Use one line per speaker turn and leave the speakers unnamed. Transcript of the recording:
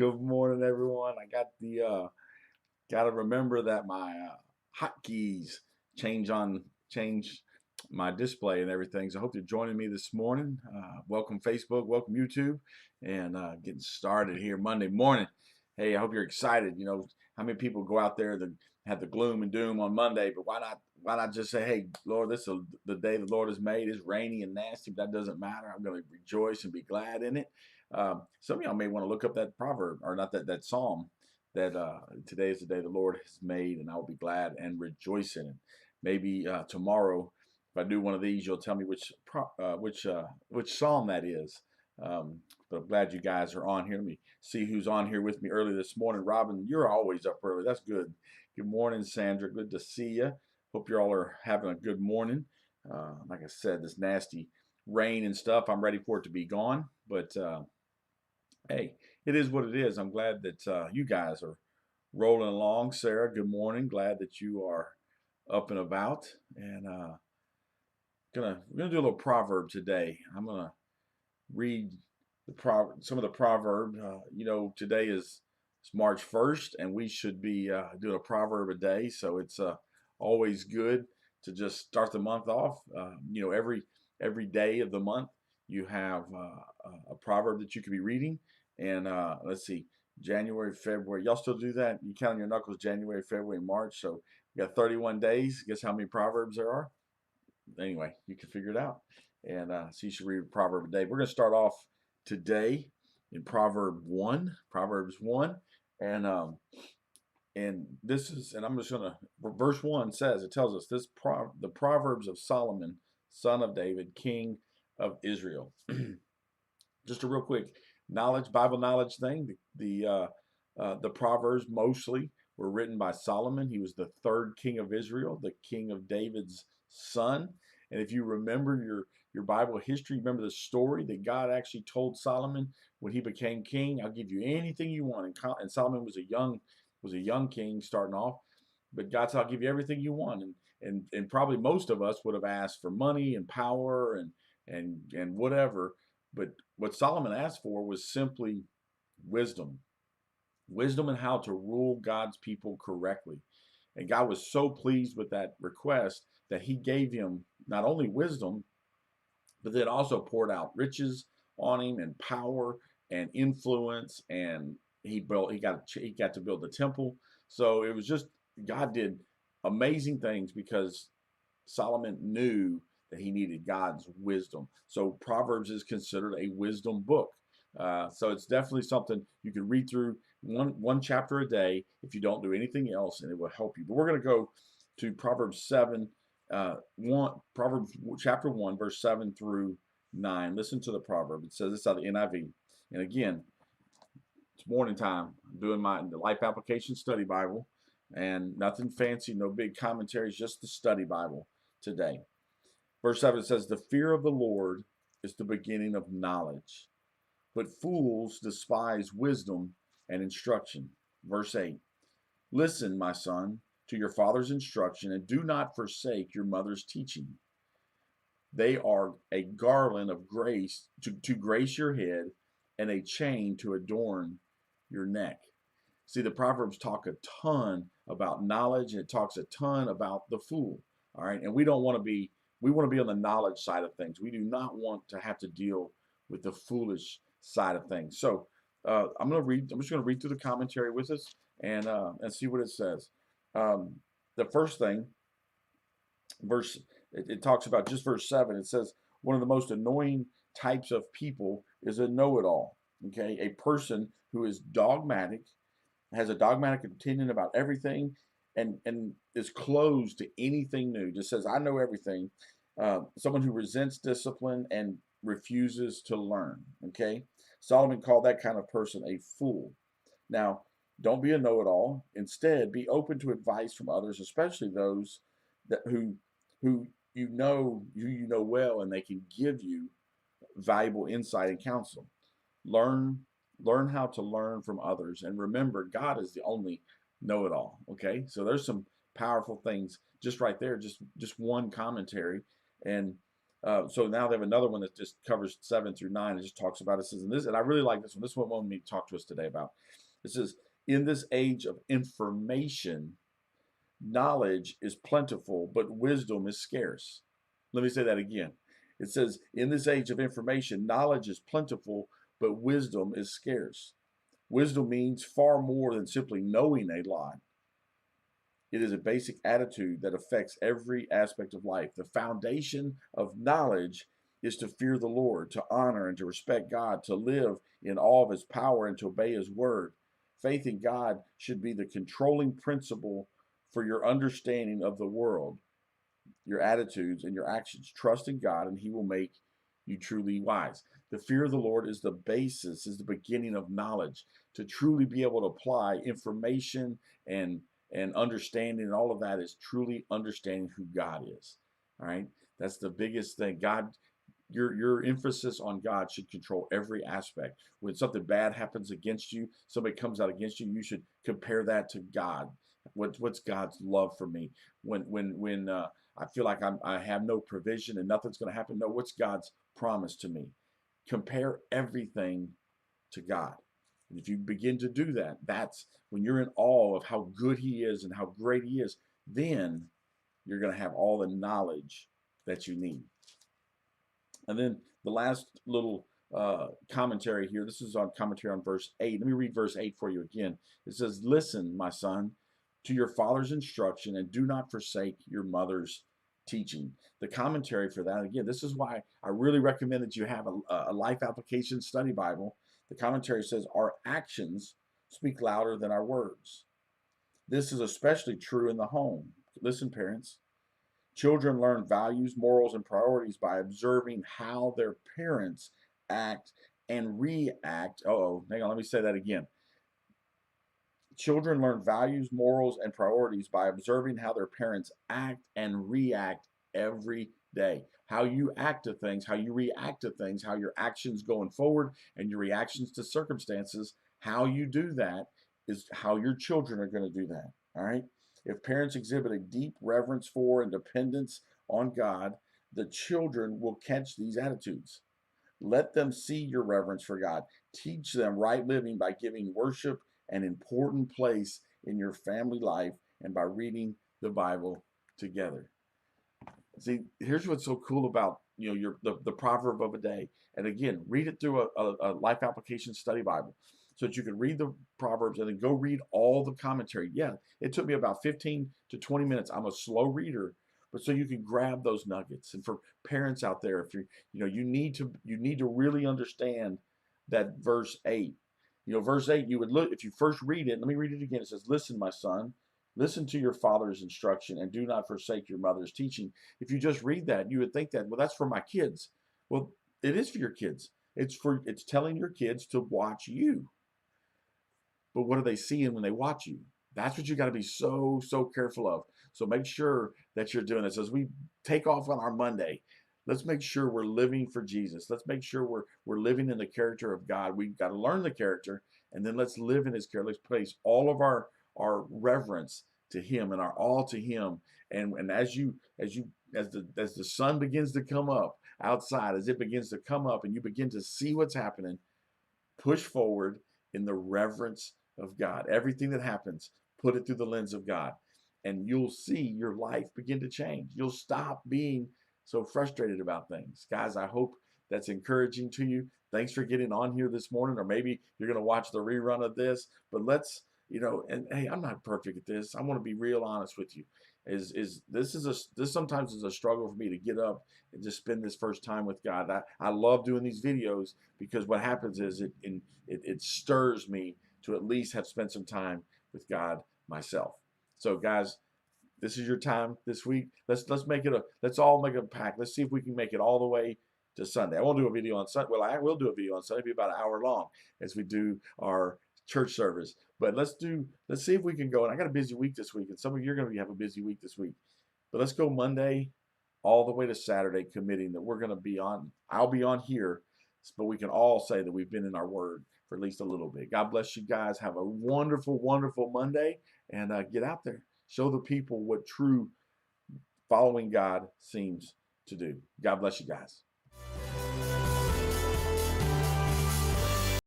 Good morning, everyone. I got to remember that my hotkeys change my display and everything. So I hope you're joining me this morning. Welcome Facebook, welcome YouTube, and getting started here Monday morning. Hey, I hope you're excited. You know how many people go out there that have the gloom and doom on Monday, but why not just say, hey, Lord, this is the day the Lord has made. It's rainy and nasty, but that doesn't matter. I'm going to rejoice and be glad in it. Some of y'all may want to look up that proverb, or not that psalm, that today is the day the Lord has made, and I will be glad and rejoice in it. Maybe tomorrow, if I do one of these, you'll tell me which psalm that is. But I'm glad you guys are on here. Let me see who's on here with me early this morning. Robin, you're always up early. That's good. Good morning, Sandra. Good to see you. Hope you all are having a good morning. Like I said, this nasty rain and stuff, I'm ready for it to be gone. But hey, it is what it is. I'm glad that you guys are rolling along. Sarah, good morning. Glad that you are up and about. And we're gonna do a little proverb today. I'm gonna read some of the proverb. Today is it's March 1st, and we should be doing a proverb a day. So it's always good to just start the month off. Every day of the month you have a proverb that you could be reading. And let's see, January, February. Y'all still do that? You count on your knuckles, January, February, March. So we got 31 days. Guess how many proverbs there are? Anyway, you can figure it out. And so you should read a proverb a day. We're going to start off today in Proverbs 1. And I'm just going to, verse 1 says, it tells us the Proverbs of Solomon, son of David, king of Israel. Just a real quick Bible knowledge thing. The Proverbs mostly were written by Solomon. He was the third king of Israel, the king of David's son. And if you remember your Bible history, remember the story that God actually told Solomon when he became king. I'll give you anything you want. And Solomon was a young king starting off, but God said, I'll give you everything you want. And probably most of us would have asked for money and power and whatever. But what Solomon asked for was simply wisdom. Wisdom in how to rule God's people correctly. And God was so pleased with that request that he gave him not only wisdom, but then also poured out riches on him and power and influence. And he got to build the temple. So it was just, God did amazing things because Solomon knew that he needed God's wisdom. So Proverbs is considered a wisdom book. So it's definitely something you can read through one chapter a day if you don't do anything else, and it will help you. But we're going to go to Proverbs chapter 1, verse 7 through 9. Listen to the proverb. It says this out of the NIV. And again, it's morning time. I'm doing the Life Application Study Bible, and nothing fancy, no big commentaries, just the study Bible today. Verse 7 says, the fear of the Lord is the beginning of knowledge, but fools despise wisdom and instruction. Verse 8, listen, my son, to your father's instruction, and do not forsake your mother's teaching. They are a garland of grace to grace your head, and a chain to adorn your neck. See, the Proverbs talk a ton about knowledge, and it talks a ton about the fool. All right, and we want to be on the knowledge side of things. We do not want to have to deal with the foolish side of things. So I'm just going to read through the commentary with us and see what it says. The first thing, it talks about just verse 7. It says one of the most annoying types of people is a know-it-all. Okay, a person who is dogmatic, has a dogmatic opinion about everything, and is closed to anything new. Just says, I know everything. Someone who resents discipline and refuses to learn. Okay, Solomon called that kind of person a fool. Now, don't be a know-it-all. Instead, be open to advice from others, especially those who you know well, and they can give you valuable insight and counsel. Learn how to learn from others, and remember, God is the only know-it-all. Okay, so there's some powerful things just right there, just one commentary. And So now they have another one that just covers 7 through 9. It just talks about it. Says, and this, and I really like this one. This one wanted me to talk to us today about. It says, in this age of information, knowledge is plentiful, but wisdom is scarce. Let me say that again. It says, in this age of information, knowledge is plentiful, but wisdom is scarce. Wisdom means far more than simply knowing a lot. It is a basic attitude that affects every aspect of life. The foundation of knowledge is to fear the Lord, to honor and to respect God, to live in awe of his power and to obey his word. Faith in God should be the controlling principle for your understanding of the world, your attitudes, and your actions. Trust in God, and he will make you truly wise. The fear of the Lord is the basis, is the beginning of knowledge. To truly be able to apply information and understanding and all of that is truly understanding who God is. All right, that's the biggest thing. God, your emphasis on God should control every aspect. When something bad happens against you, somebody comes out against you, you should compare that to God. What's God's love for me? When I feel like I have no provision and nothing's going to happen. No, what's God's promise to me? Compare everything to God. And if you begin to do that, that's when you're in awe of how good he is and how great he is, then you're going to have all the knowledge that you need. And then the last little commentary here, this is on commentary on verse 8. Let me read verse 8 for you again. It says, listen, my son, to your father's instruction and do not forsake your mother's teaching. The commentary for that, again, this is why I really recommend that you have a life application study Bible. The commentary says, our actions speak louder than our words. This is especially true in the home. Listen, parents. Children learn values, morals, and priorities by observing how their parents act and react. Oh, hang on, let me say that again. Children learn values, morals, and priorities by observing how their parents act and react every day. How you act to things, how you react to things, how your actions going forward and your reactions to circumstances, how you do that is how your children are going to do that. All right. If parents exhibit a deep reverence for and dependence on God, the children will catch these attitudes. Let them see your reverence for God. Teach them right living by giving worship an important place in your family life and by reading the Bible together. See, here's what's so cool about the proverb of a day. And again, read it through a life application study Bible so that you can read the Proverbs and then go read all the commentary. Yeah, it took me about 15 to 20 minutes. I'm a slow reader, but so you can grab those nuggets. And for parents out there, if you need to really understand that verse 8. Verse 8, you would look, if you first read it, let me read it again. It says, listen, my son, listen to your father's instruction and do not forsake your mother's teaching. If you just read that, you would think that, well, that's for my kids. Well, it is for your kids. It's telling your kids to watch you. But what are they seeing when they watch you? That's what you got to be so careful of. So make sure that you're doing this. As we take off on our Monday, let's make sure we're living for Jesus. Let's make sure we're living in the character of God. We've got to learn the character, and then let's live in his character. Let's place all of our reverence to him and our all to him. And as the sun begins to come up outside, as it begins to come up and you begin to see what's happening, push forward in the reverence of God. Everything that happens, put it through the lens of God, and you'll see your life begin to change. You'll stop being so frustrated about things. Guys, I hope that's encouraging to you. Thanks for getting on here this morning, or maybe you're going to watch the rerun of this, but let's, and hey, I'm not perfect at this. I want to be real honest with you. This sometimes is a struggle for me to get up and just spend this first time with God. I love doing these videos because what happens is it stirs me to at least have spent some time with God myself. So guys, this is your time this week. Let's all make a pact. Let's see if we can make it all the way to Sunday. I won't do a video on Sunday. Well, I will do a video on Sunday. It'll be about an hour long as we do our church service. But let's see if we can go. And I got a busy week this week, and some of you are going to have a busy week this week. But let's go Monday all the way to Saturday, committing that we're going to be on. I'll be on here, but we can all say that we've been in our word for at least a little bit. God bless you guys. Have a wonderful, wonderful Monday, and get out there. Show the people what true following God seems to do. God bless you guys.